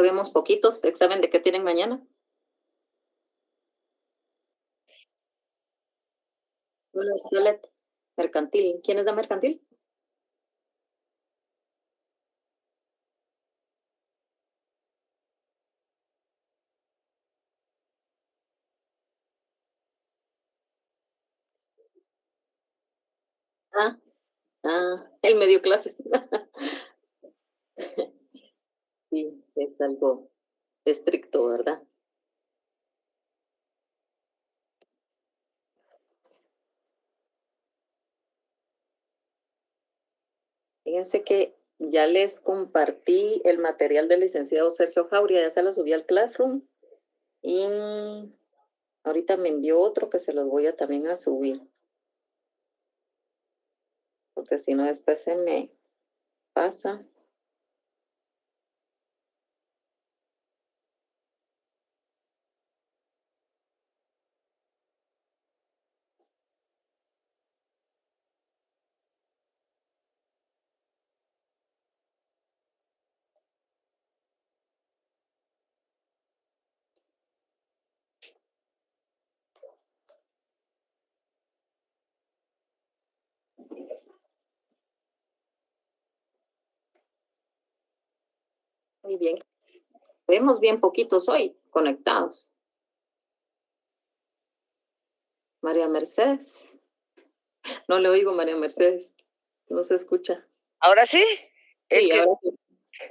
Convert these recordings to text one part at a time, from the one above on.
ya vemos poquitos. ¿Examen de qué tienen mañana? Una escuela mercantil. ¿Quién es da mercantil? Ah, el medio clases. Sí, es algo estricto, ¿verdad? Fíjense que ya les compartí el material del licenciado Sergio Jauria, ya se lo subí al Classroom y ahorita me envió otro que se los voy a también a subir, porque si no después se me pasa. Muy bien. Vemos bien poquitos hoy conectados. María Mercedes. No le oigo, María Mercedes. No se escucha. ¿Ahora sí? Es Sí, que ahora sí.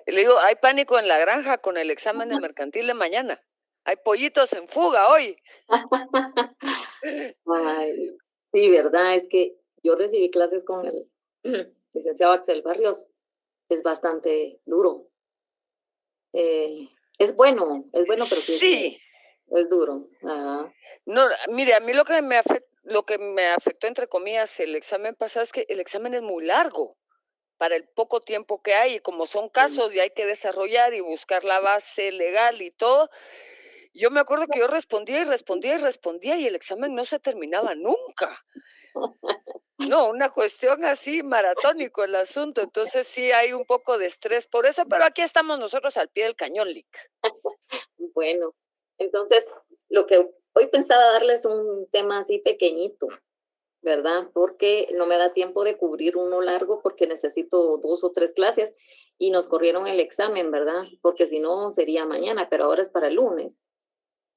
le digo, hay pánico en la granja con el examen de mercantil de mañana. Hay pollitos en fuga hoy. Ay, sí, verdad, es que yo recibí clases con el licenciado Axel Barrios. Es bastante duro. Es bueno, pero sí Sí. es duro. Ajá. No, mire, a mí lo que me afectó, entre comillas, el examen pasado es que el examen es muy largo para el poco tiempo que hay, y como son Sí. casos y hay que desarrollar y buscar la base legal y todo, yo me acuerdo que yo respondía y respondía y respondía y el examen no se terminaba nunca. No, una cuestión así maratónico el asunto, entonces sí hay un poco de estrés por eso, pero aquí estamos nosotros al pie del cañón, Lic. Bueno, entonces lo que hoy pensaba darles un tema así pequeñito, ¿verdad? Porque no me da tiempo de cubrir uno largo porque necesito 2 o 3 clases y nos corrieron el examen, ¿verdad? Porque si no sería mañana, pero ahora es para el lunes,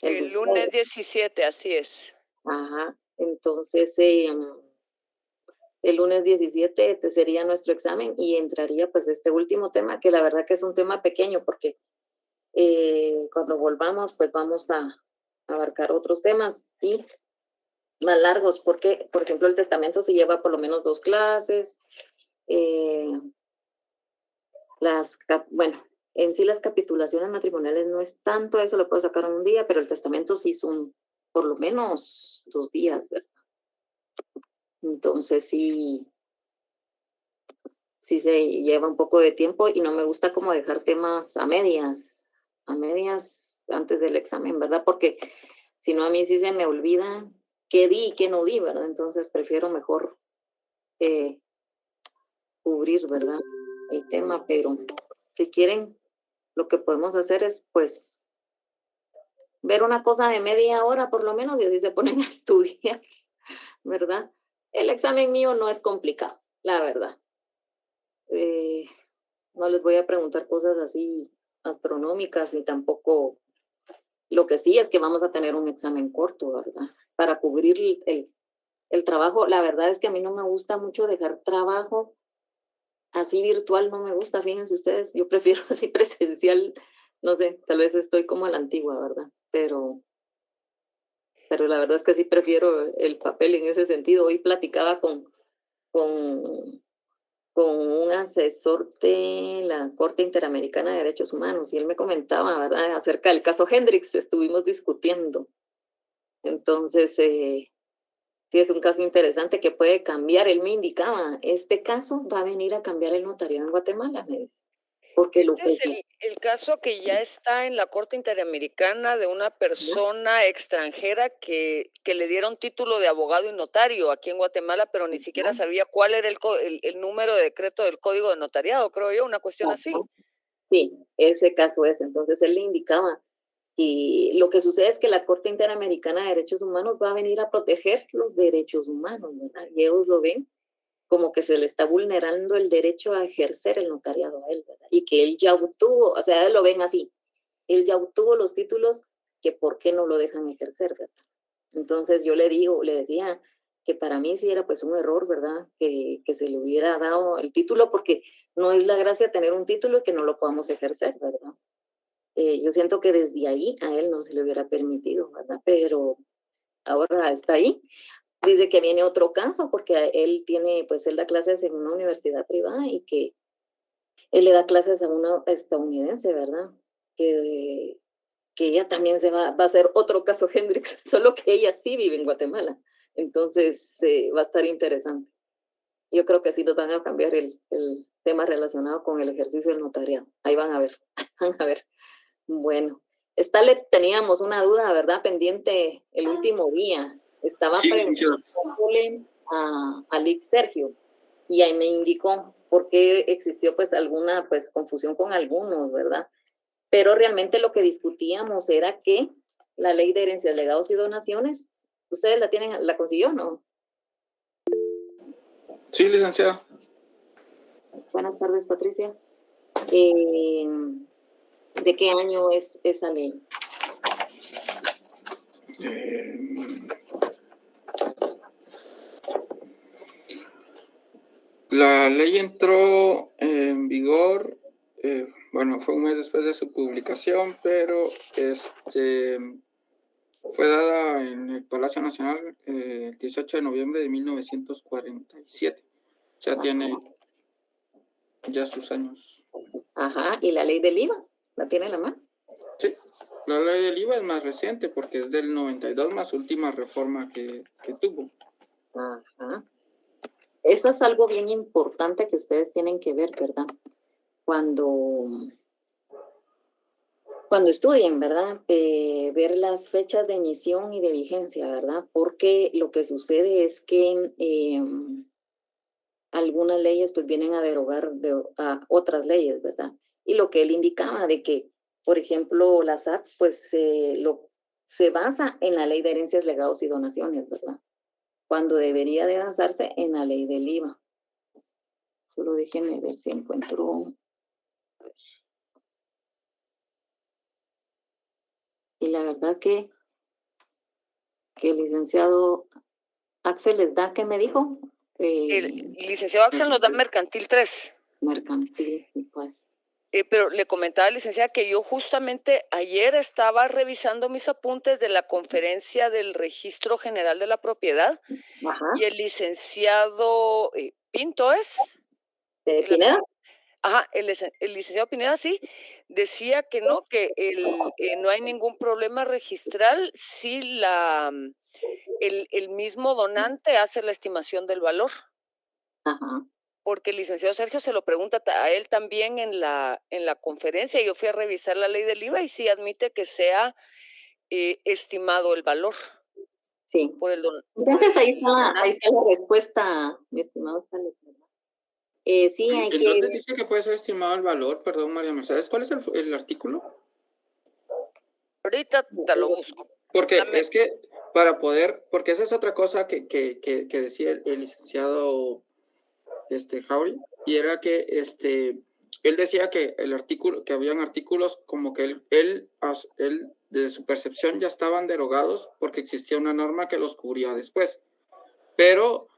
el de El lunes ustedes. 17, así es. Ajá. Entonces, el lunes 17 sería nuestro examen y entraría pues este último tema, que la verdad que es un tema pequeño porque cuando volvamos pues vamos a abarcar otros temas y más largos, porque por ejemplo el testamento se lleva por lo menos 2 clases, eh, bueno, en sí las capitulaciones matrimoniales no es tanto, eso lo puedo sacar en un día, pero el testamento sí son por lo menos 2 días, ¿verdad? Entonces sí se lleva un poco de tiempo y no me gusta como dejar temas a medias antes del examen, ¿verdad? Porque si no a mí sí se me olvida qué di y qué no di, ¿verdad? Entonces prefiero mejor eh, cubrir, ¿verdad? El tema, pero si quieren, lo que podemos hacer es pues ver una cosa de media hora por lo menos y así se ponen a estudiar, ¿verdad? El examen mío no es complicado, la verdad. Eh, no les voy a preguntar cosas así astronómicas ni tampoco, lo que sí es que vamos a tener un examen corto, ¿verdad? Para cubrir el trabajo. La verdad es que a mí no me gusta mucho dejar trabajo así virtual, no me gusta, fíjense ustedes, yo prefiero así presencial, no sé, tal vez estoy como a la antigua, ¿verdad? Pero la verdad es que sí prefiero el papel en ese sentido. Hoy platicaba con con un asesor de la Corte Interamericana de Derechos Humanos y él me comentaba, ¿verdad?, acerca del caso Hendrix, estuvimos discutiendo. Entonces, sí es un caso interesante que puede cambiar. Él me indicaba, este caso va a venir a cambiar el notariado en Guatemala, me dice, porque lo Este que es yo, el caso que ya está en la Corte Interamericana de una ¿no? persona extranjera que le dieron título de abogado y notario aquí en Guatemala, pero ni siquiera Ajá, sabía cuál era el número de decreto del Código de Notariado, creo yo, una cuestión ajá. así. Sí, ese caso es. Entonces él le indicaba y lo que sucede es que la Corte Interamericana de Derechos Humanos va a venir a proteger los derechos humanos, ¿verdad? Y ellos lo ven como que se le está vulnerando el derecho a ejercer el notariado a él, ¿verdad? Y que él ya obtuvo, o sea, lo ven así, él ya obtuvo los títulos, que por qué no lo dejan ejercer, ¿verdad? Entonces yo le decía que para mí sí era pues un error, ¿verdad? Que se le hubiera dado el título, porque no es la gracia tener un título y que no lo podamos ejercer, ¿verdad? Yo siento que desde ahí a él no se le hubiera permitido, ¿verdad? Pero ahora está ahí. Dice que viene otro caso porque él tiene, pues él da clases en una universidad privada y que él le da clases a una estadounidense, ¿verdad? Que, que ella también va a ser otro caso Hendrix, solo que ella sí vive en Guatemala. Entonces va a estar interesante. Yo creo que sí nos van a cambiar el tema relacionado con el ejercicio del notariado. Ahí van a ver, van a ver. Bueno, teníamos una duda, ¿verdad? Pendiente el último día. Estaba Sí, licenciado. preguntándole a Lick Sergio y ahí me indicó por qué existió pues alguna pues confusión con algunos, ¿verdad? Pero realmente lo que discutíamos era que la ley de herencias, legados y donaciones, ¿ustedes la tienen, la consiguió o no? Sí, licenciado. Buenas tardes, Patricia. ¿De qué año es esa ley? La ley entró en vigor, bueno, fue un mes después de su publicación, pero fue dada en el Palacio Nacional el 18 de noviembre de 1947. O sea, tiene ya sus años. Ajá, ¿y la ley del IVA? ¿La tiene en la mano? Sí, la ley del IVA es más reciente porque es del 92, más última reforma que tuvo. Ajá. Eso es algo bien importante que ustedes tienen que ver, ¿verdad? Cuando estudien, ¿verdad? Ver las fechas de emisión y de vigencia, ¿verdad? Porque lo que sucede es que algunas leyes pues vienen a derogar a otras leyes, ¿verdad? Y lo que él indicaba de que, por ejemplo, la SAT pues se basa en la ley de herencias, legados y donaciones, ¿verdad? Cuando debería de basarse en la ley del IVA. Solo déjenme ver si encuentro. Y la verdad que el licenciado Axel les da, ¿qué me dijo? El licenciado Axel nos da Mercantil 3. Mercantil, pues. Pero le comentaba a la licenciada que yo justamente ayer estaba revisando mis apuntes de la conferencia del Registro General de la Propiedad Ajá. y el licenciado Pinto es. ¿De Pineda? Ajá, el licenciado Pineda sí, decía que no, que no hay ningún problema registral si el mismo donante hace la estimación del valor. Ajá. Porque el licenciado Sergio se lo pregunta a él también en la conferencia. Yo fui a revisar la ley del IVA y sí admite que sea estimado el valor. Sí. Por el Entonces ahí está donante. la respuesta, mi estimado Stalin. Sí, hay ¿En que. dónde dice que puede ser estimado el valor? Perdón, María Mercedes. ¿Cuál es el artículo? Ahorita te lo busco. Porque Dame. es que porque esa es otra cosa que decía el licenciado Jauri, y era que él decía que el artículo, que habían artículos como que él desde su percepción ya estaban derogados porque existía una norma que los cubría después. Pero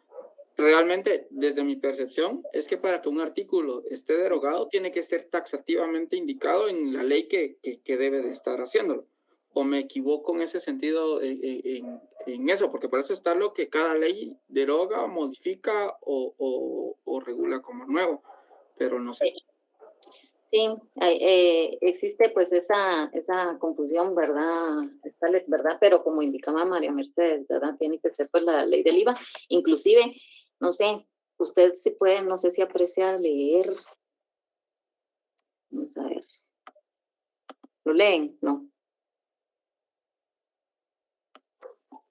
realmente, desde mi percepción, es que para que un artículo esté derogado, tiene que ser taxativamente indicado en la ley que debe de estar haciéndolo. ¿O me equivoco en ese sentido en eso? Porque para eso está lo que cada ley deroga, modifica o regula como nuevo, pero no sé. Sí, existe pues esa confusión, ¿verdad? ¿Verdad? Pero como indicaba María Mercedes, ¿verdad? Tiene que ser pues la ley del IVA. Inclusive, no sé, usted si puede, no sé si aprecia leer. Vamos a ver. ¿Lo leen? No.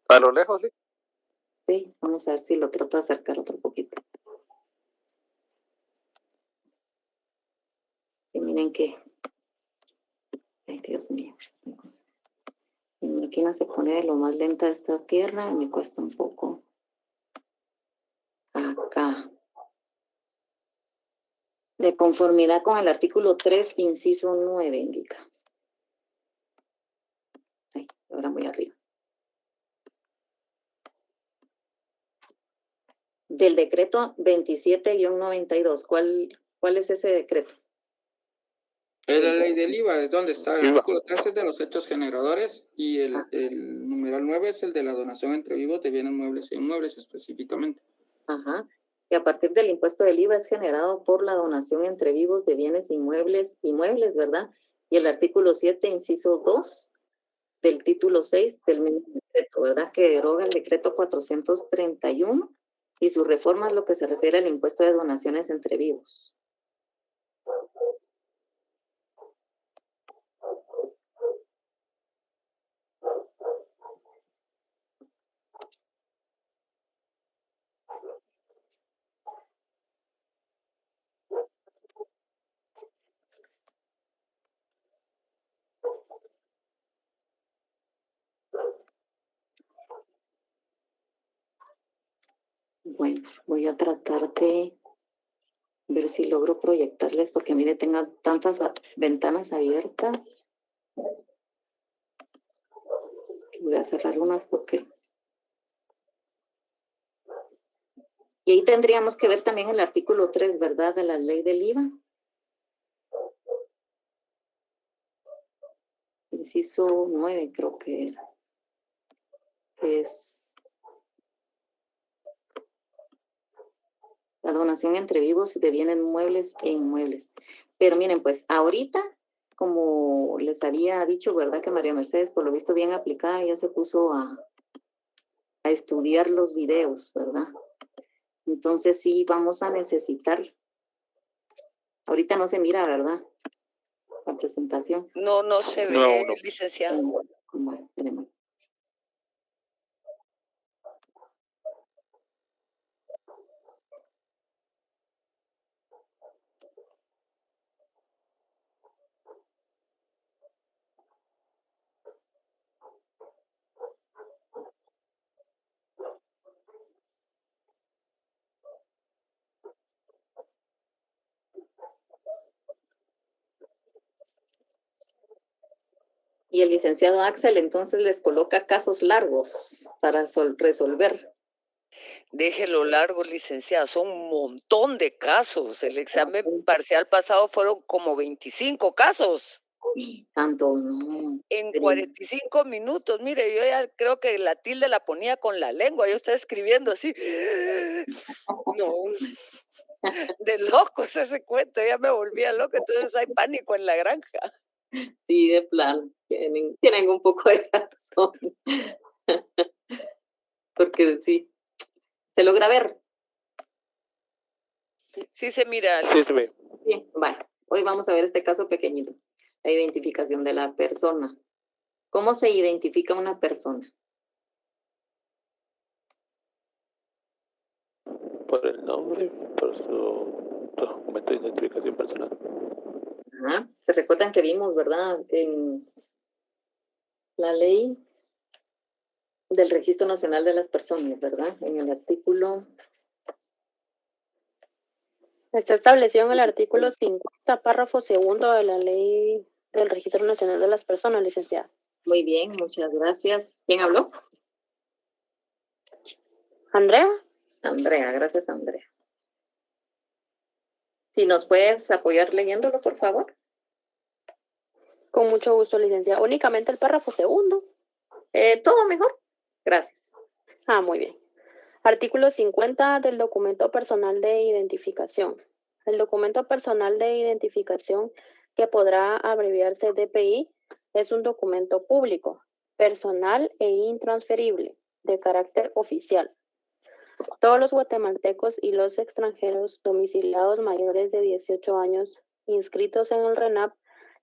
A lo lejos, sí. Sí, vamos a ver si lo trato de acercar otro poquito. Y miren que Ay, Dios mío. Mi máquina se pone de lo más lenta de esta tierra y me cuesta un poco. Acá. De conformidad con el artículo 3, inciso 9, indica. Ay, ahora muy arriba. Del decreto 27-92. ¿Cuál es ese decreto? Es la ley del IVA, es donde está. El IVA. artículo 3 es de los hechos generadores y el numeral 9 es el de la donación entre vivos de bienes muebles e inmuebles específicamente. Ajá. Y a partir del impuesto del IVA es generado por la donación entre vivos de bienes inmuebles, ¿verdad? Y el artículo 7, inciso 2 del título 6 del mismo decreto, ¿verdad? Que deroga el decreto 431 y su reforma es lo que se refiere al impuesto de donaciones entre vivos. Bueno, voy a tratar de ver si logro proyectarles, porque mire, tengo tantas ventanas abiertas. Voy a cerrar unas porque... Y ahí tendríamos que ver también el artículo 3, ¿verdad? De la ley del IVA. Inciso 9 creo que era. Es la donación entre vivos de bienes muebles e inmuebles. Pero miren, pues ahorita, como les había dicho, ¿verdad? Que María Mercedes, por lo visto bien aplicada, ya se puso a estudiar los videos, ¿verdad? Entonces sí vamos a necesitar, ahorita no se mira, ¿verdad? La presentación. No se ve, No. licenciada. Bueno, tenemos. Y el licenciado Axel entonces les coloca casos largos para resolver. Déjelo largo, licenciada, son un montón de casos. El examen parcial pasado fueron como 25 casos Tanto, no. en Pero- 45 minutos. Mire, yo ya creo que la tilde la ponía con la lengua, yo estaba escribiendo así. No, de locos ese cuento, ya me volvía loco, entonces hay pánico en la granja. Sí, de plano, tienen un poco de razón. Porque sí, se logra ver. Sí se mira, Sí, se ve. Bien, vale. Hoy vamos a ver este caso pequeñito, la identificación de la persona. ¿Cómo se identifica una persona? Por el nombre, por su documento de identificación personal. Ajá. Se recuerdan que vimos, ¿verdad? En la ley del Registro Nacional de las Personas, ¿verdad? En el artículo... Está establecido en el artículo 50, párrafo segundo de la Ley del Registro Nacional de las Personas, licenciada. Muy bien, muchas gracias. ¿Quién habló? ¿Andrea? Andrea, gracias, Andrea. Si nos puedes apoyar leyéndolo, por favor. Con mucho gusto, licenciada. Únicamente el párrafo segundo. ¿Todo mejor? Gracias. Ah, muy bien. Artículo 50 del documento personal de identificación. El documento personal de identificación, que podrá abreviarse DPI, es un documento público, personal e intransferible, de carácter oficial. Todos los guatemaltecos y los extranjeros domiciliados mayores de 18 años inscritos en el RENAP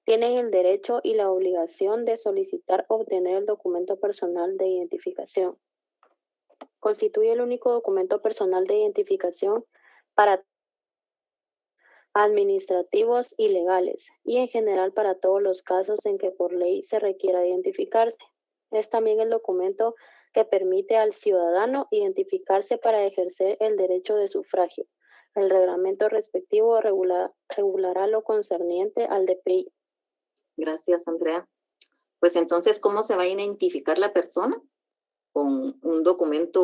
tienen el derecho y la obligación de solicitar obtener el documento personal de identificación. Constituye el único documento personal de identificación para administrativos y legales, y en general para todos los casos en que por ley se requiera identificarse. Es también el documento que permite al ciudadano identificarse para ejercer el derecho de sufragio. El reglamento respectivo regulará lo concerniente al DPI. Gracias, Andrea. Pues entonces, ¿cómo se va a identificar la persona? Con un documento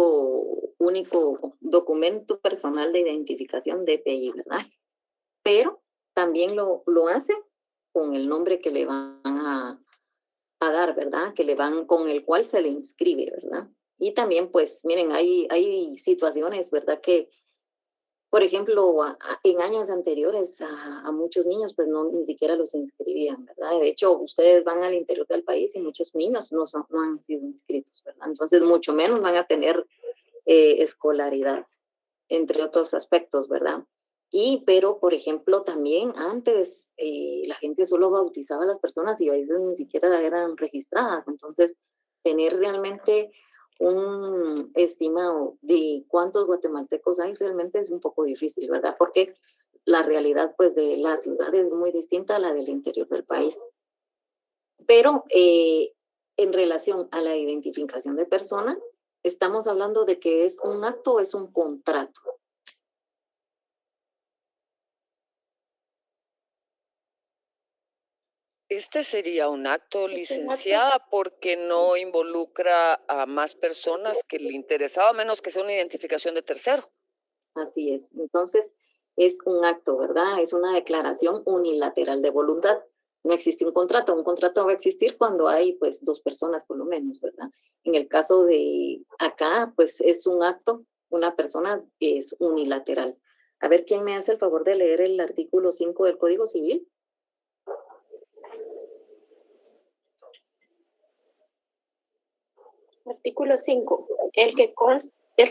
único, documento personal de identificación DPI, ¿verdad? Pero también lo hace con el nombre que le van a dar, ¿verdad? Con el cual se le inscribe, ¿verdad? Y también, pues, miren, hay situaciones, ¿verdad? Que, por ejemplo, en años anteriores a muchos niños, pues, ni siquiera los inscribían, ¿verdad? De hecho, ustedes van al interior del país y muchos niños no han sido inscritos, ¿verdad? Entonces, mucho menos van a tener escolaridad, entre otros aspectos, ¿verdad? Pero, por ejemplo, también antes la gente solo bautizaba a las personas y a veces ni siquiera eran registradas. Entonces, tener realmente un estimado de cuántos guatemaltecos hay realmente es un poco difícil, ¿verdad? Porque la realidad, pues, de la ciudad es muy distinta a la del interior del país. Pero en relación a la identificación de persona, estamos hablando de que es un acto o es un contrato. Este sería un acto, licenciada, porque no involucra a más personas que el interesado, a menos que sea una identificación de tercero. Así es. Entonces, es un acto, ¿verdad? Es una declaración unilateral de voluntad. No existe un contrato. Un contrato va a existir cuando hay, pues, dos personas por lo menos, ¿verdad? En el caso de acá, pues, es un acto, una persona es unilateral. A ver, ¿quién me hace el favor de leer el artículo 5 del Código Civil? Artículo 5. El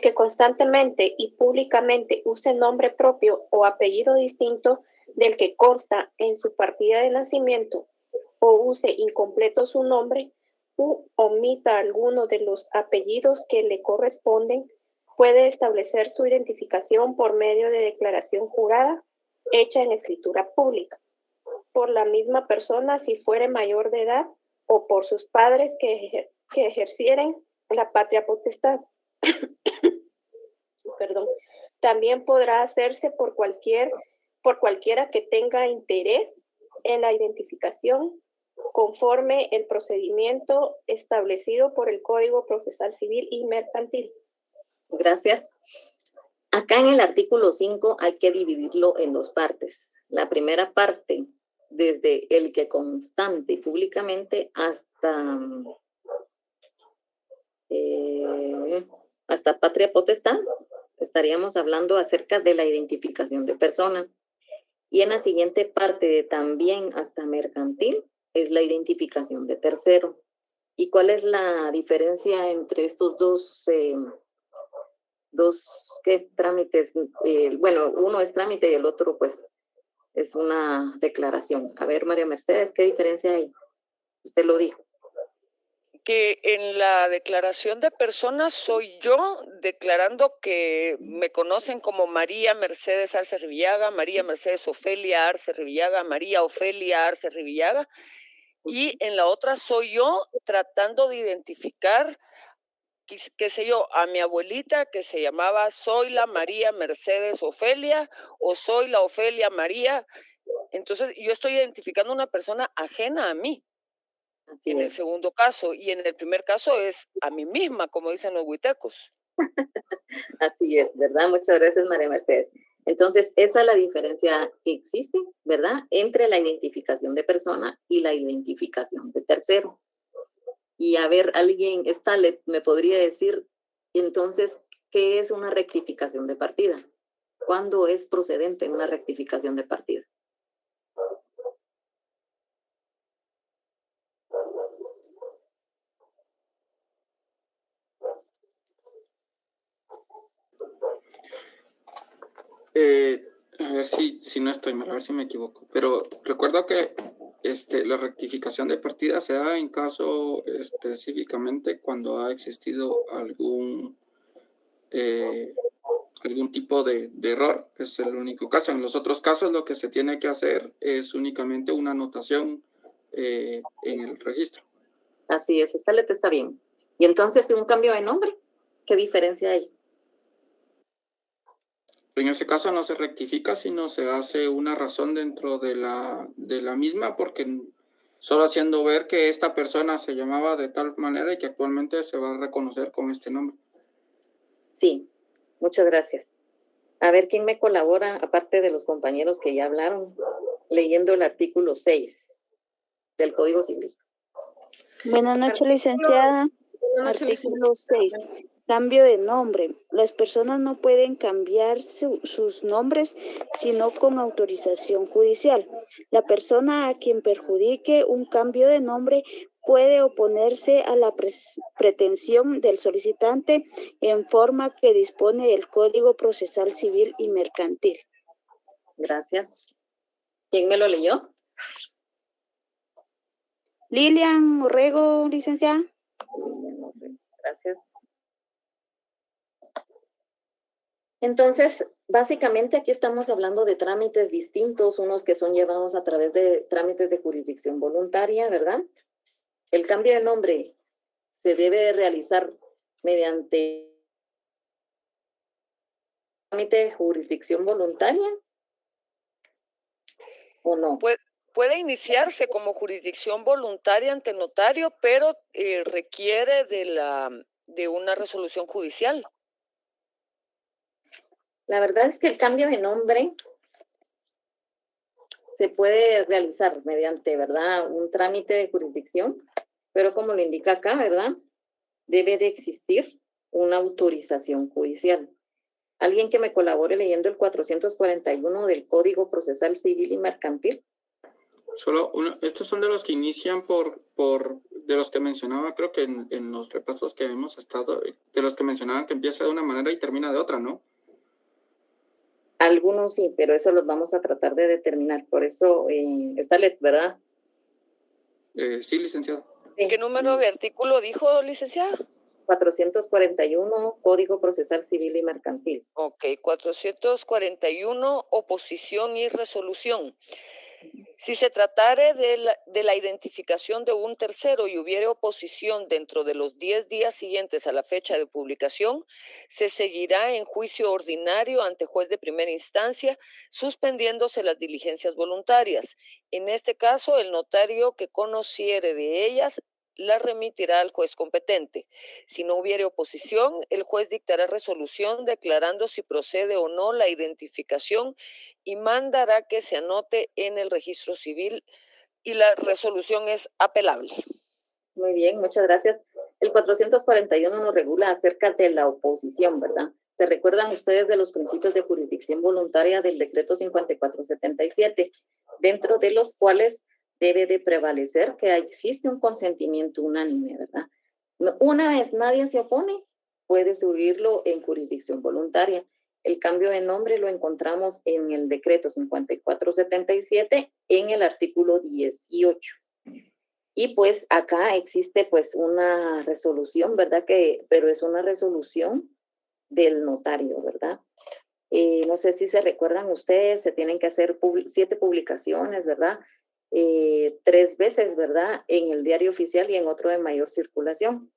que constantemente y públicamente use nombre propio o apellido distinto del que consta en su partida de nacimiento o use incompleto su nombre u omita alguno de los apellidos que le corresponden, puede establecer su identificación por medio de declaración jurada hecha en escritura pública por la misma persona si fuere mayor de edad o por sus padres que ejercieren la patria potestad. Perdón. También podrá hacerse por cualquiera que tenga interés en la identificación conforme el procedimiento establecido por el Código Procesal Civil y Mercantil. Gracias. Acá en el artículo 5 hay que dividirlo en dos partes. La primera parte, desde el que constante y públicamente hasta patria potestad, estaríamos hablando acerca de la identificación de persona. Y en la siguiente parte, también hasta mercantil, es la identificación de tercero. ¿Y cuál es la diferencia entre estos dos trámites? Bueno, uno es trámite y el otro, pues, es una declaración. A ver, María Mercedes, ¿qué diferencia hay? Usted lo dijo. Que en la declaración de personas soy yo declarando que me conocen como María Mercedes Arce Rivillaga, María Mercedes Ofelia Arce Rivillaga, María Ofelia Arce Rivillaga, y en la otra soy yo tratando de identificar, qué sé yo, a mi abuelita que se llamaba Soy la María Mercedes Ofelia o Soy la Ofelia María. Entonces yo estoy identificando una persona ajena a mí. Así En el es. segundo caso, y en el primer caso es a mí misma, como dicen los huitecos. Así es, ¿verdad? Muchas gracias, María Mercedes. Entonces, esa es la diferencia que existe, ¿verdad? Entre la identificación de persona y la identificación de tercero. Y a ver, alguien, me podría decir, entonces, ¿qué es una rectificación de partida? ¿Cuándo es procedente una rectificación de partida? A ver si no estoy mal, a ver si me equivoco. Pero recuerdo que la rectificación de partida se da en caso específicamente cuando ha existido algún tipo de error. Es el único caso. En los otros casos lo que se tiene que hacer es únicamente una anotación en el registro. Así es, esta letra está bien. Y entonces un cambio de nombre, ¿qué diferencia hay? En ese caso no se rectifica, sino se hace una razón dentro de la misma, porque solo haciendo ver que esta persona se llamaba de tal manera y que actualmente se va a reconocer con este nombre. Sí, muchas gracias. A ver quién me colabora, aparte de los compañeros que ya hablaron, leyendo el artículo 6 del Código Civil. Buenas noches, licenciada. Buenas noches, Artículo 6. Cambio de nombre. Las personas no pueden cambiar sus nombres sino con autorización judicial. La persona a quien perjudique un cambio de nombre puede oponerse a la pretensión del solicitante en forma que dispone el Código Procesal Civil y Mercantil. Gracias. ¿Quién me lo leyó? Lilian Orrego, licenciada. Gracias. Entonces, básicamente aquí estamos hablando de trámites distintos, unos que son llevados a través de trámites de jurisdicción voluntaria, ¿verdad? El cambio de nombre se debe realizar mediante trámite de jurisdicción voluntaria o no. Puede iniciarse como jurisdicción voluntaria ante notario, pero requiere de una resolución judicial. La verdad es que el cambio de nombre se puede realizar mediante, ¿verdad?, un trámite de jurisdicción, pero como lo indica acá, ¿verdad?, debe de existir una autorización judicial. ¿Alguien que me colabore leyendo el 441 del Código Procesal Civil y Mercantil? Solo estos son de los que inician de los que mencionaba, creo que en los repasos que hemos estado, de los que mencionaban que empieza de una manera y termina de otra, ¿no? Algunos sí, pero eso los vamos a tratar de determinar. Por eso está ¿verdad? Sí, licenciado. Sí. ¿Qué número de artículo dijo, licenciada? 441, Código Procesal Civil y Mercantil. Ok, 441, oposición y resolución. Si se tratare de la identificación de un tercero y hubiere oposición dentro de los 10 días siguientes a la fecha de publicación, se seguirá en juicio ordinario ante juez de primera instancia, suspendiéndose las diligencias voluntarias. En este caso, el notario que conociere de ellas la remitirá al juez competente. Si no hubiere oposición, el juez dictará resolución declarando si procede o no la identificación y mandará que se anote en el registro civil y la resolución es apelable. Muy bien, muchas gracias. El 441 nos regula acerca de la oposición, ¿verdad? ¿Se recuerdan ustedes de los principios de jurisdicción voluntaria del decreto 5477, dentro de los cuales debe de prevalecer que existe un consentimiento unánime, ¿verdad? Una vez nadie se opone, puede subirlo en jurisdicción voluntaria. El cambio de nombre lo encontramos en el decreto 5477 en el artículo 18. Y pues acá existe pues una resolución, ¿verdad? Pero es una resolución del notario, ¿verdad? No sé si se recuerdan ustedes, se tienen que hacer 7 publicaciones, ¿verdad? 3 veces, ¿verdad? En el diario oficial y en otro de mayor circulación.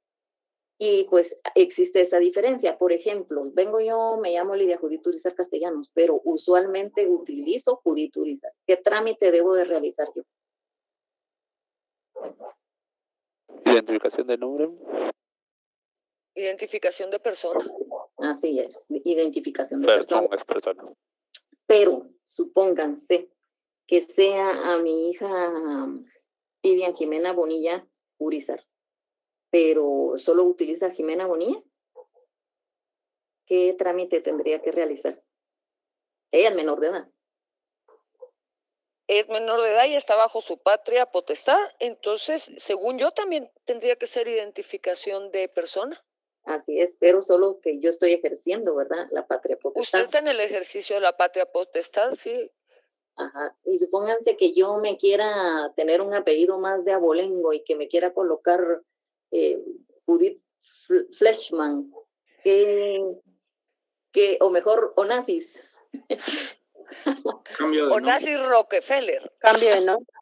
Y pues existe esa diferencia. Por ejemplo, me llamo Lidia Judith Urizar Castellanos, pero usualmente utilizo Judith Urizar. ¿Qué trámite debo de realizar yo? Identificación de nombre. Identificación de persona. Así es, identificación de persona. Es persona. Pero supónganse que sea a mi hija Vivian Jimena Bonilla Urizar, pero solo utiliza Jimena Bonilla. ¿Qué trámite tendría que realizar? Ella es menor de edad. Es menor de edad y está bajo su patria potestad, entonces, según yo, también tendría que ser identificación de persona. Así es, pero solo que yo estoy ejerciendo, ¿verdad? La patria potestad. Usted está en el ejercicio de la patria potestad, sí. Ajá. Y supónganse que yo me quiera tener un apellido más de abolengo y que me quiera colocar Judith Fleshman. ¿Qué o mejor, Onassis. Cambio de nombre. Onassis Rockefeller. Cambio de nombre.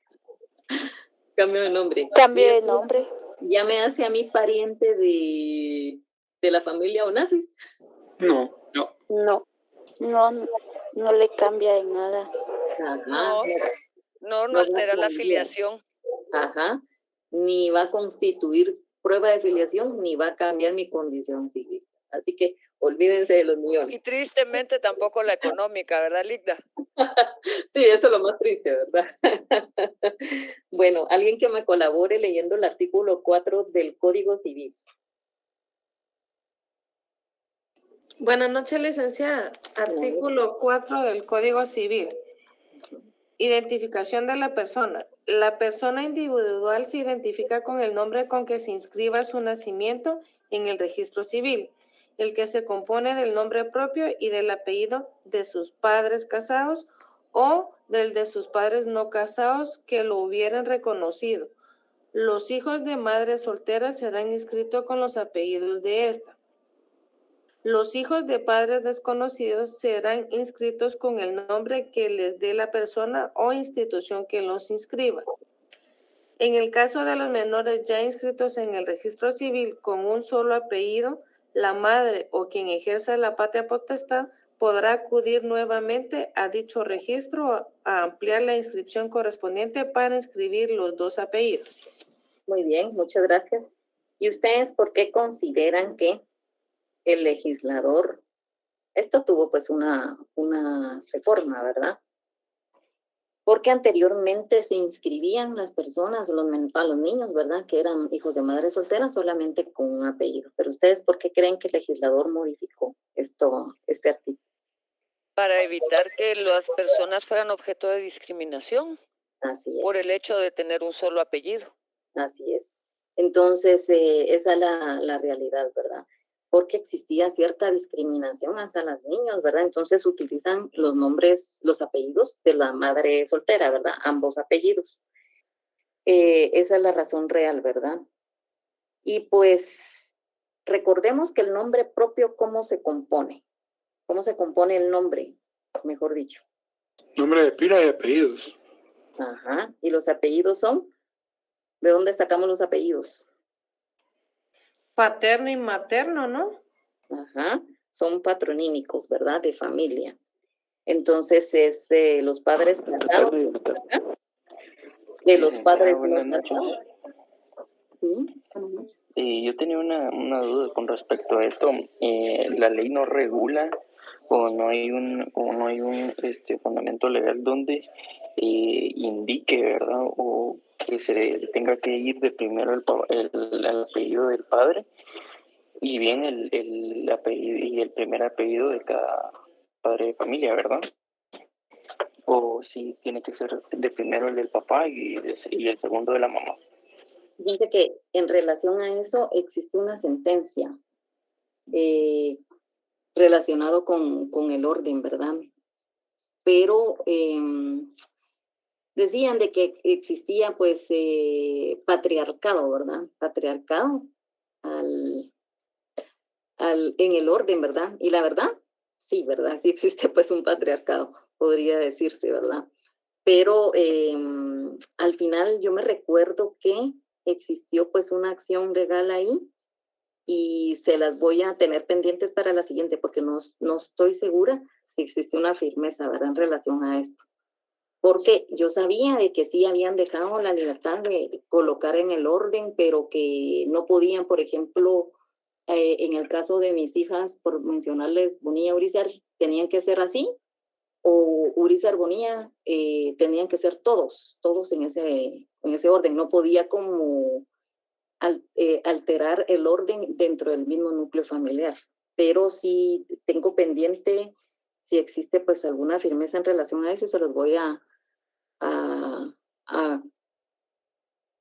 Cambio de nombre. Cambio de Eso nombre. ya me hace a mí pariente de la familia Onassis. No. No, no le cambia de nada. Ajá. No altera la afiliación. Ajá. Ni va a constituir prueba de afiliación, ni va a cambiar mi condición civil. Así que olvídense de los Y millones. tristemente tampoco la económica, ¿verdad, Ligda? Sí, eso es lo más triste, ¿verdad? Bueno, alguien que me colabore leyendo el artículo 4 del Código Civil. Buenas noches, licenciada. Artículo 4 del Código Civil. Identificación de la persona. La persona individual se identifica con el nombre con que se inscriba su nacimiento en el registro civil, el que se compone del nombre propio y del apellido de sus padres casados o del de sus padres no casados que lo hubieran reconocido. Los hijos de madres solteras serán inscritos con los apellidos de esta. Los hijos de padres desconocidos serán inscritos con el nombre que les dé la persona o institución que los inscriba. En el caso de los menores ya inscritos en el registro civil con un solo apellido, la madre o quien ejerza la patria potestad podrá acudir nuevamente a dicho registro a ampliar la inscripción correspondiente para inscribir los dos apellidos. Muy bien, muchas gracias. ¿Y ustedes por qué consideran que el legislador, esto tuvo pues una reforma, ¿verdad? Porque anteriormente se inscribían las personas, a los niños, ¿verdad? Que eran hijos de madres solteras solamente con un apellido. Pero ustedes, ¿por qué creen que el legislador modificó este artículo? Para evitar que las personas fueran objeto de discriminación. Así es. Por el hecho de tener un solo apellido. Así es. Entonces, esa es la realidad, ¿verdad? Porque existía cierta discriminación hacia los niños, ¿verdad? Entonces utilizan los nombres, los apellidos de la madre soltera, ¿verdad? Ambos apellidos. Esa es la razón real, ¿verdad? Y pues recordemos que el nombre propio, ¿cómo se compone? ¿Cómo se compone el nombre? Mejor dicho. Nombre de pila y apellidos. Ajá. ¿Y los apellidos son? ¿De dónde sacamos los apellidos? Paterno y materno, ¿no? Ajá, son patronímicos, ¿verdad? De familia. Entonces es de los padres casados, ¿verdad? De los padres no casados. Sí, buenas noches. Yo tenía una duda con respecto a esto. La ley no regula o no hay un fundamento legal donde indique, ¿verdad? O que se tenga que ir de primero el apellido del padre y bien el apellido y el primer apellido de cada padre de familia, ¿verdad? O si tiene que ser de primero el del papá y el segundo de la mamá. Fíjense que en relación a eso existe una sentencia relacionado con el orden, ¿verdad? Pero decían de que existía pues patriarcado, ¿verdad? Patriarcado en el orden, ¿verdad? Y la verdad, sí, ¿verdad? Sí existe pues un patriarcado, podría decirse, ¿verdad? Pero al final yo me recuerdo que existió pues una acción legal ahí y se las voy a tener pendientes para la siguiente porque no estoy segura si existe una firmeza, ¿verdad? En relación a esto. Porque yo sabía de que sí habían dejado la libertad de colocar en el orden, pero que no podían, por ejemplo, en el caso de mis hijas, por mencionarles Bonilla Urizar, tenían que ser así, o Urizar Bonilla tenían que ser todos en ese orden. No podía como alterar el orden dentro del mismo núcleo familiar. Pero sí tengo pendiente si existe pues alguna firmeza en relación a eso y se los voy a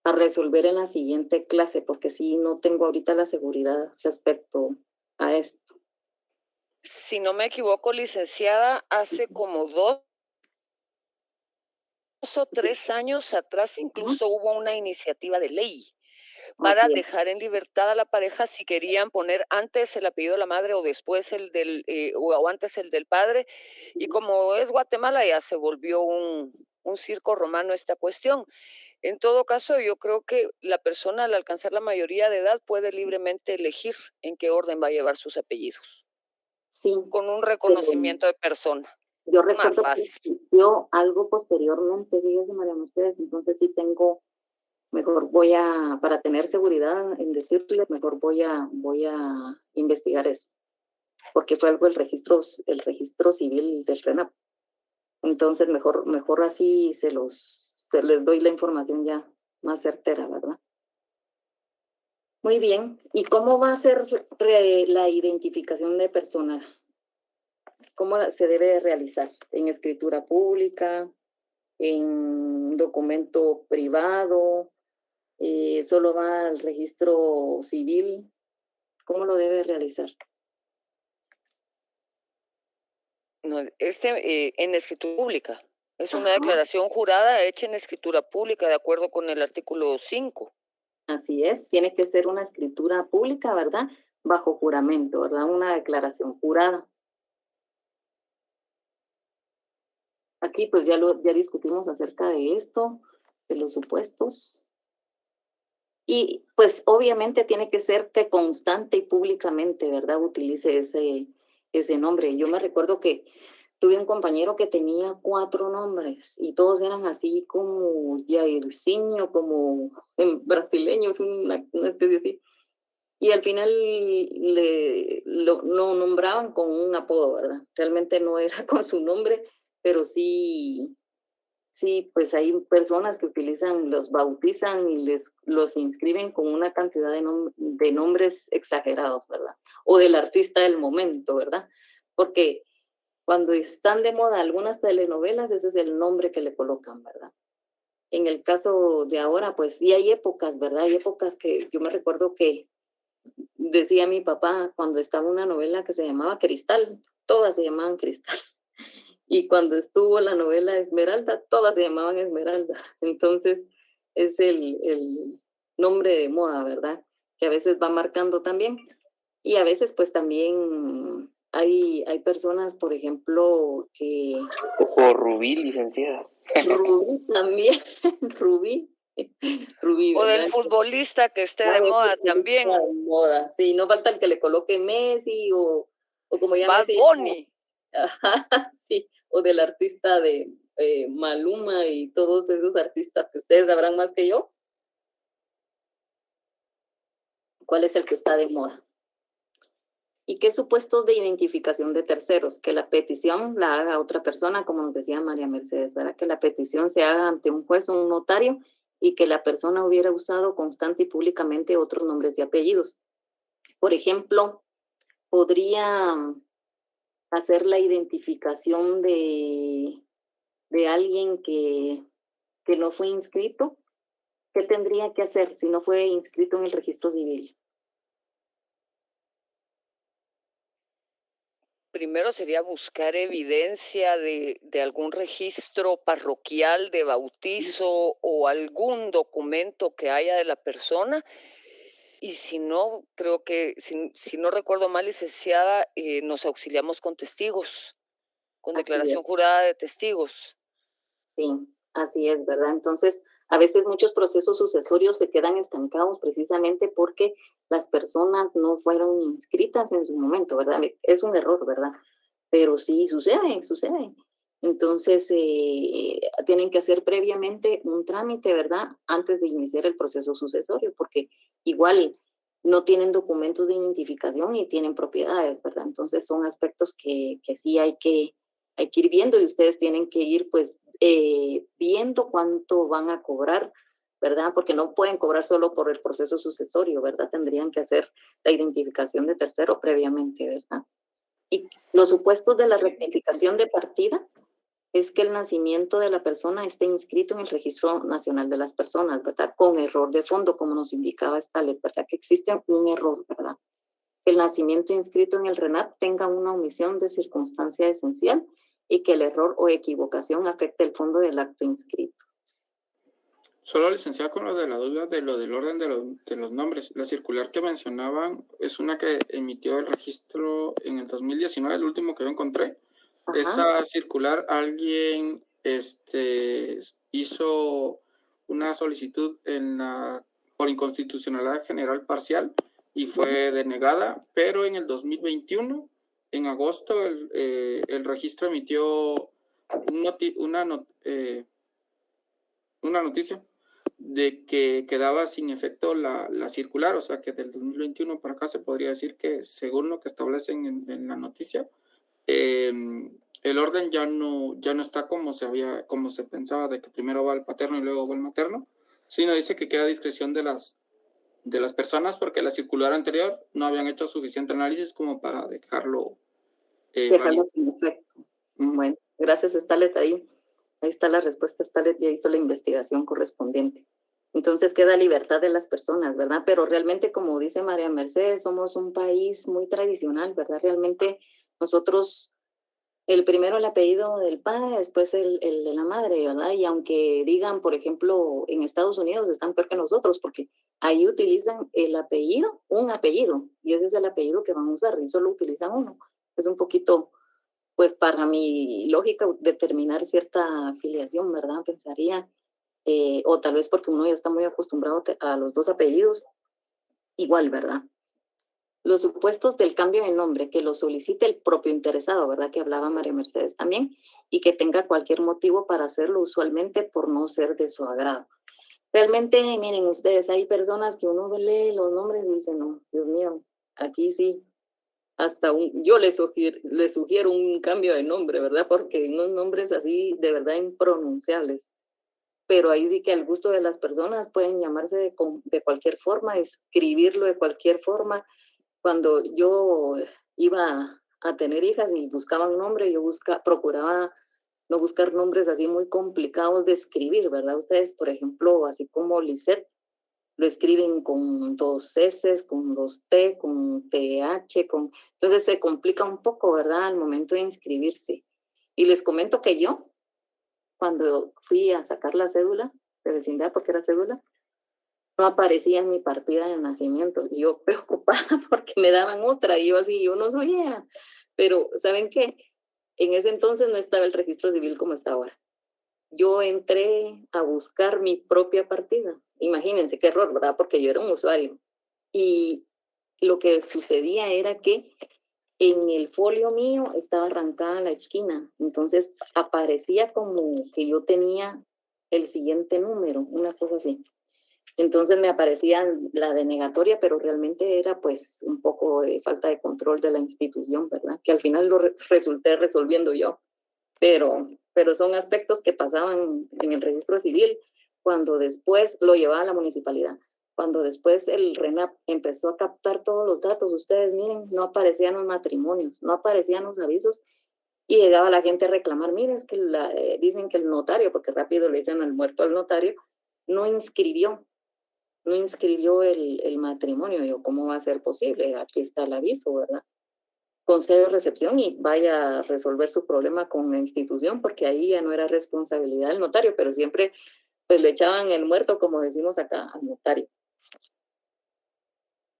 resolver en la siguiente clase, porque sí no tengo ahorita la seguridad respecto a esto. Si no me equivoco, licenciada, hace como 2 o 3 años atrás incluso hubo una iniciativa de ley para Así es. dejar en libertad a la pareja si querían poner antes el apellido de la madre o después el del, o antes el del padre. Y como es Guatemala, ya se volvió un circo romano esta cuestión. En todo caso, yo creo que la persona al alcanzar la mayoría de edad puede libremente elegir en qué orden va a llevar sus apellidos, Sí, con un pero reconocimiento de persona. yo Más recuerdo que fácil. existió algo posteriormente, fíjese, María Mercedes, entonces sí tengo, mejor voy a, para tener seguridad en decirle, mejor voy a investigar eso, porque fue algo el registro civil del RENAP. Entonces mejor así se les doy la información ya más certera, ¿verdad? Muy bien. ¿Y cómo va a ser la identificación de persona? ¿Cómo se debe realizar? ¿En escritura pública? ¿En documento privado? ¿Solo va al registro civil? ¿Cómo lo debe realizar? No, en escritura pública. Es una Ajá. declaración jurada hecha en escritura pública, de acuerdo con el artículo 5. Así es, tiene que ser una escritura pública, ¿verdad? Bajo juramento, ¿verdad? Una declaración jurada. Aquí pues ya discutimos acerca de esto, de los supuestos. Y pues obviamente tiene que ser que constante y públicamente, ¿verdad? Utilice ese nombre. Yo me recuerdo que tuve un compañero que tenía 4 nombres y todos eran así como Jairzinho, como brasileños, una especie así. Y al final lo nombraban con un apodo, ¿verdad? Realmente no era con su nombre, pero sí, pues hay personas que los bautizan y los inscriben con una cantidad de nombres exagerados, ¿verdad? O del artista del momento, ¿verdad? Porque cuando están de moda algunas telenovelas, ese es el nombre que le colocan, ¿verdad? En el caso de ahora, pues, y hay épocas, ¿verdad? Hay épocas que yo me recuerdo que decía mi papá cuando estaba una novela que se llamaba Cristal, todas se llamaban Cristal. Y cuando estuvo la novela Esmeralda, todas se llamaban Esmeralda. Entonces, es el nombre de moda, ¿verdad? Que a veces va marcando también. Y a veces, pues también hay personas, por ejemplo, que... O Rubí, licenciada. Rubí también, Rubí, O del ¿verdad? futbolista que esté de Ah, moda futbolista también. de moda. Sí, no falta el que le coloque Messi o como ya Bad Messi. Bunny. Ajá, sí, o del artista de Maluma y todos esos artistas que ustedes sabrán más que yo. ¿Cuál es el que está de moda? ¿Y qué supuestos de identificación de terceros? Que la petición la haga otra persona, como nos decía María Mercedes, ¿verdad? Que la petición se haga ante un juez o un notario y que la persona hubiera usado constante y públicamente otros nombres y apellidos. Por ejemplo, podría hacer la identificación de alguien que no fue inscrito. ¿Qué tendría que hacer si no fue inscrito en el registro civil? Primero sería buscar evidencia de algún registro parroquial de bautizo o algún documento que haya de la persona. Y si no, creo que, si no recuerdo mal, licenciada, nos auxiliamos con testigos, con Así declaración es, jurada de testigos. sí, así es, ¿verdad? Entonces, a veces muchos procesos sucesorios se quedan estancados precisamente porque las personas no fueron inscritas en su momento, ¿verdad? Es un error, ¿verdad? Pero sí sucede. Entonces, tienen que hacer previamente un trámite, ¿verdad? Antes de iniciar el proceso sucesorio, porque igual no tienen documentos de identificación y tienen propiedades, ¿verdad? Entonces, son aspectos que sí hay que ir viendo y ustedes tienen que ir, pues, viendo cuánto van a cobrar, ¿verdad? Porque no pueden cobrar solo por el proceso sucesorio, ¿verdad? Tendrían que hacer la identificación de tercero previamente, ¿verdad? Y los supuestos de la rectificación de partida es que el nacimiento de la persona esté inscrito en el Registro Nacional de las Personas, ¿verdad? Con error de fondo, como nos indicaba esta ley, ¿verdad? Que existe un error, ¿verdad? Que el nacimiento inscrito en el RENAP tenga una omisión de circunstancia esencial y que el error o equivocación afecte el fondo del acto inscrito. Solo licenciada con lo de la duda de lo del orden de los nombres. La circular que mencionaban es una que emitió el registro en el 2019, el último que yo encontré. Ajá. Esa circular, alguien hizo una solicitud por inconstitucionalidad general parcial y fue denegada, pero en el 2021, en agosto, el registro emitió una noticia de que quedaba sin efecto la circular, o sea que del 2021 para acá se podría decir que, según lo que establecen en la noticia, el orden ya no está como se pensaba, de que primero va el paterno y luego va el materno, sino dice que queda a discreción de las personas, porque la circular anterior no habían hecho suficiente análisis como para dejarlo válido. Sin efecto. Bueno, gracias, Stalet, ahí está la respuesta. Stalet ya hizo la investigación correspondiente. Entonces queda libertad de las personas, ¿verdad? Pero realmente, como dice María Mercedes, somos un país muy tradicional, ¿verdad? Realmente nosotros, el primero el apellido del padre, después el de la madre, ¿verdad? Y aunque digan, por ejemplo, en Estados Unidos están peor que nosotros, porque ahí utilizan el apellido, un apellido, y ese es el apellido que van a usar, y solo utilizan uno. Es un poquito, pues para mi lógica, determinar cierta afiliación, ¿verdad? Pensaría, o tal vez porque uno ya está muy acostumbrado a los dos apellidos, igual, ¿verdad? Los supuestos del cambio de nombre, que lo solicite el propio interesado, ¿verdad? Que hablaba María Mercedes también, y que tenga cualquier motivo para hacerlo, usualmente por no ser de su agrado. Realmente, miren ustedes, hay personas que uno lee los nombres y dice, no, Dios mío, aquí sí, hasta yo le sugiero un cambio de nombre, ¿verdad? Porque hay unos nombres así de verdad impronunciables. Pero ahí sí que al gusto de las personas pueden llamarse de cualquier forma, escribirlo de cualquier forma. Cuando yo iba a tener hijas y buscaba un nombre, yo procuraba no buscar nombres así muy complicados de escribir, ¿verdad? Ustedes, por ejemplo, así como Lisette, lo escriben con 2 S, con 2 T, con TH, entonces se complica un poco, ¿verdad? Al momento de inscribirse. Y les comento que yo, cuando fui a sacar la cédula de vecindad, porque era cédula, no aparecía en mi partida de nacimiento. Y yo preocupada porque me daban otra, y yo así, yo no soy ella. Pero, ¿saben qué? En ese entonces no estaba el registro civil como está ahora. Yo entré a buscar mi propia partida. Imagínense qué error, ¿verdad? Porque yo era un usuario. Y lo que sucedía era que en el folio mío estaba arrancada la esquina. Entonces aparecía como que yo tenía el siguiente número, una cosa así. Entonces me aparecía la denegatoria, pero realmente era pues un poco de falta de control de la institución, ¿verdad? Que al final lo resulté resolviendo yo. Pero son aspectos que pasaban en el registro civil cuando después lo llevaba a la municipalidad. Cuando después el RENAP empezó a captar todos los datos, ustedes miren, no aparecían los matrimonios, no aparecían los avisos, y llegaba la gente a reclamar, miren, es que dicen que el notario, porque rápido le echan al muerto al notario, no inscribió el matrimonio. Yo, ¿cómo va a ser posible? Aquí está el aviso, ¿verdad? Concedo recepción y vaya a resolver su problema con la institución, porque ahí ya no era responsabilidad del notario, pero siempre pues le echaban el muerto, como decimos acá, al notario.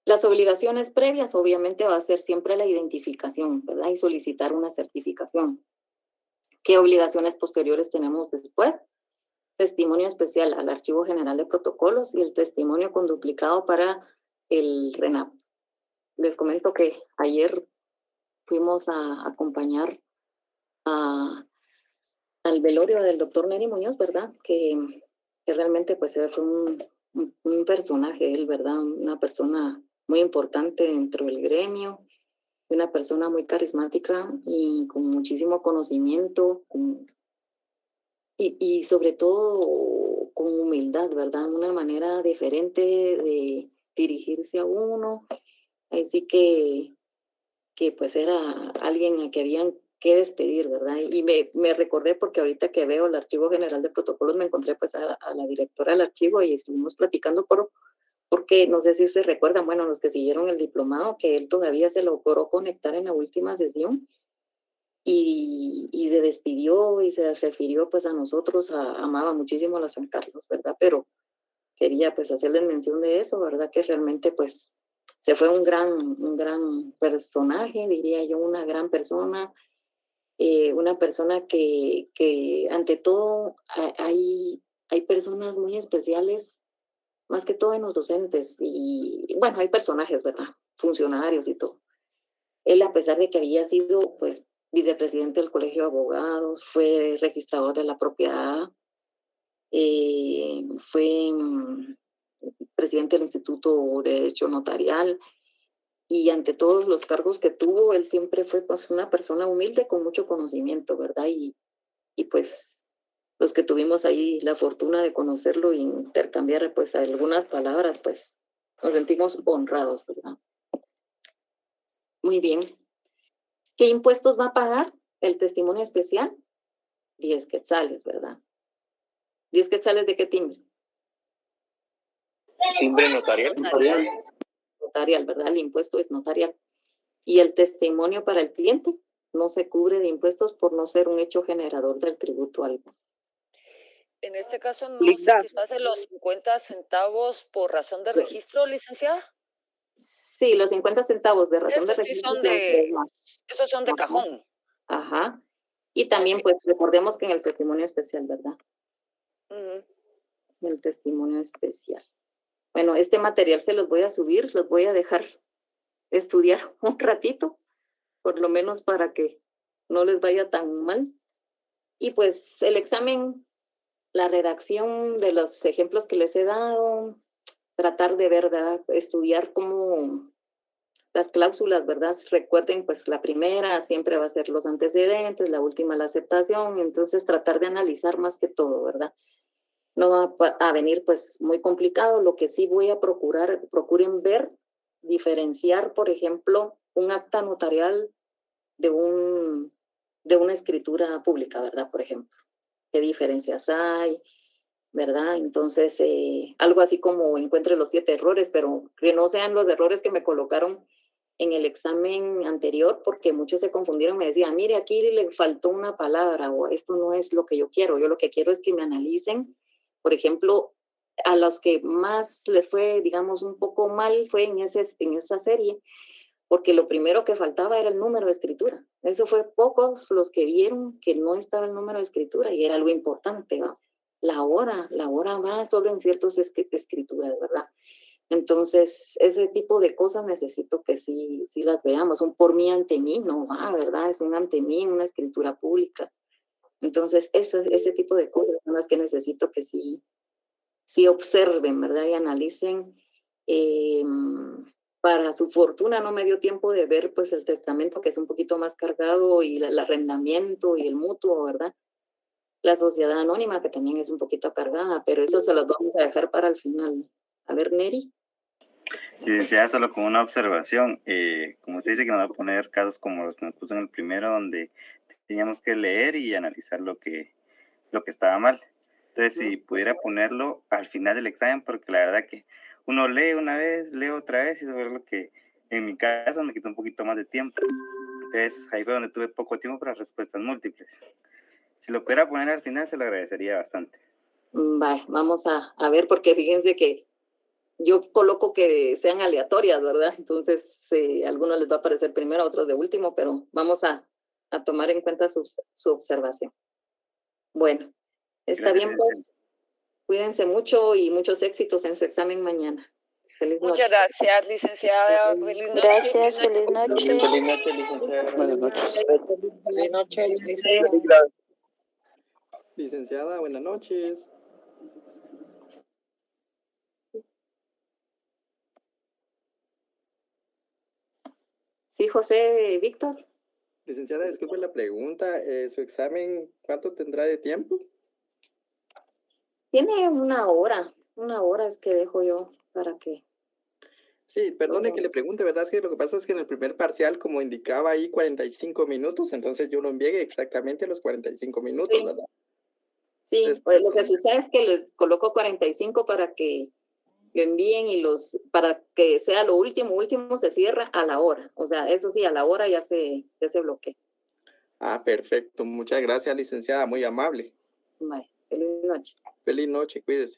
Las obligaciones previas obviamente va a ser siempre la identificación, ¿verdad? Y solicitar una certificación. ¿Qué obligaciones posteriores tenemos después? Testimonio especial al Archivo General de Protocolos y el testimonio con duplicado para el RENAP. Les comento que ayer fuimos a acompañar al velorio del doctor Neri Muñoz, ¿verdad? Que realmente pues fue un personaje, él, ¿verdad? Una persona muy importante dentro del gremio, una persona muy carismática y con muchísimo conocimiento, y sobre todo con humildad, ¿verdad? Una manera diferente de dirigirse a uno. Así que pues era alguien a que habían que despedir, ¿verdad? Y me recordé porque ahorita que veo el Archivo General de Protocolos me encontré pues a la directora del archivo y estuvimos platicando porque no sé si se recuerdan, bueno, los que siguieron el diplomado, que él todavía se logró conectar en la última sesión y se despidió y se refirió pues a nosotros, amaba muchísimo a la San Carlos, ¿verdad? Pero quería pues hacerles mención de eso, ¿verdad? Que realmente pues se fue un gran personaje, diría yo, una gran persona, una persona que ante todo hay personas muy especiales, más que todo en los docentes, y bueno, hay personajes, ¿verdad? Funcionarios y todo. Él, a pesar de que había sido, pues, vicepresidente del Colegio de Abogados, fue registrador de la propiedad, fue presidente del Instituto de Derecho Notarial, y ante todos los cargos que tuvo, él siempre fue pues, una persona humilde con mucho conocimiento, ¿verdad? Y pues los que tuvimos ahí la fortuna de conocerlo e intercambiar pues algunas palabras, pues nos sentimos honrados, ¿verdad? Muy bien. ¿Qué impuestos va a pagar el testimonio especial? 10 quetzales, ¿verdad? 10 quetzales de qué timbre? Timbre notarial. Notarial, ¿verdad? El impuesto es notarial. Y el testimonio para el cliente no se cubre de impuestos por no ser un hecho generador del tributo algo. En este caso, no sé, quizás en los 50 centavos por razón de registro, licenciada. Sí, los 50 centavos de razón de Esos sí registro. esos son de cajón. Ajá. Y también, pues, recordemos que en el testimonio especial, ¿verdad? El testimonio especial. Bueno, este material se los voy a subir, los voy a dejar estudiar un ratito, por lo menos para que no les vaya tan mal. Y pues el examen, la redacción de los ejemplos que les he dado, tratar de verdad, estudiar cómo las cláusulas, ¿verdad? Recuerden, pues la primera siempre va a ser los antecedentes, la última la aceptación, entonces tratar de analizar más que todo, ¿verdad? No va a venir pues muy complicado, lo que sí voy a procuren ver, diferenciar, por ejemplo, un acta notarial de una escritura pública, ¿verdad? Por ejemplo, ¿qué diferencias hay? ¿Verdad? Entonces, algo así como encuentre los 7 errores, pero que no sean los errores que me colocaron en el examen anterior, porque muchos se confundieron, me decían, mire, aquí le faltó una palabra, o esto no es lo que yo quiero lo que quiero es que me analicen, por ejemplo, a los que más les fue, digamos, un poco mal fue en esa serie, porque lo primero que faltaba era el número de escritura. Eso fue pocos los que vieron que no estaba el número de escritura, y era algo importante, ¿no? La hora va solo en ciertas escrituras, ¿verdad? Entonces, ese tipo de cosas necesito que sí las veamos. Un por mí ante mí no va, ¿verdad? Es un ante mí, una escritura pública. Entonces, ese tipo de cosas son las que necesito que sí observen, ¿verdad? Y analicen. Para su fortuna no me dio tiempo de ver pues el testamento, que es un poquito más cargado, y el arrendamiento y el mutuo, ¿verdad? La sociedad anónima, que también es un poquito cargada, pero eso se las vamos a dejar para el final. A ver, Neri. Licenciada, solo con una observación, como usted dice que nos va a poner casos como los que nos puso en el primero, donde teníamos que leer y analizar lo que estaba mal. Entonces, si pudiera ponerlo al final del examen, porque la verdad que uno lee una vez, lee otra vez, y eso es lo que en mi caso me quitó un poquito más de tiempo. Entonces, ahí fue donde tuve poco tiempo para respuestas múltiples. Si lo pudiera poner al final, se lo agradecería bastante. Vale, vamos a ver, porque fíjense que yo coloco que sean aleatorias, ¿verdad? Entonces, a algunos les va a aparecer primero, a otros de último, pero vamos a tomar en cuenta su observación. Bueno, está bien, pues. Cuídense mucho y muchos éxitos en su examen mañana. Feliz noche. Muchas gracias, licenciada. Feliz noche. Gracias, feliz noche. Feliz noche, licenciada. Buenas noches. Feliz noche, licenciada. Licenciada, buenas noches. Sí, José Víctor. Licenciada, disculpe la pregunta. ¿Su examen cuánto tendrá de tiempo? Tiene una hora es que dejo yo para que... Sí, perdone que le pregunte, ¿verdad? Es que lo que pasa es que en el primer parcial, como indicaba ahí 45 minutos, entonces yo lo envié exactamente los 45 minutos, Sí. ¿verdad? Sí, pues lo que sucede es que les coloco 45 para que lo envíen, y para que sea lo último se cierra a la hora. O sea, eso sí, a la hora ya se bloquea. Ah, perfecto. Muchas gracias, licenciada. Muy amable. Bye. Feliz noche. Feliz noche. Cuídese.